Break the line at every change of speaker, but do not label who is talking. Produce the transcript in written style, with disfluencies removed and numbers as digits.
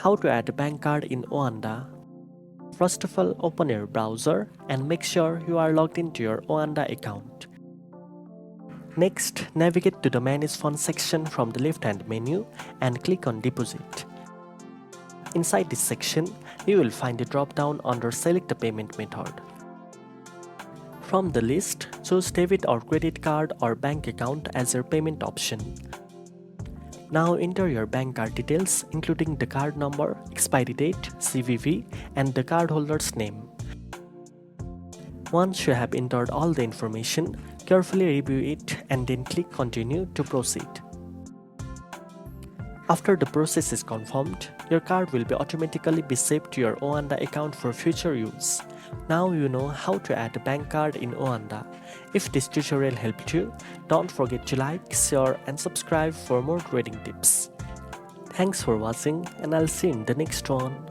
How to add a bank card in OANDA. First of all, open your browser and make sure you are logged into your OANDA account. Next, navigate to the Manage Funds section from the left-hand menu and click on Deposit. Inside this section, you will find a drop-down under Select a Payment Method. From the list, choose Debit or Credit Card or Bank Account as your payment option. Now enter your bank card details including the card number, expiry date, CVV, and the cardholder's name. Once you have entered all the information, carefully review it and then click Continue to proceed. After the process is confirmed, your card will automatically be saved to your OANDA account for future use. Now you know how to add a bank card in OANDA. If this tutorial helped you, don't forget to like, share and subscribe for more trading tips. Thanks for watching and I'll see you in the next one.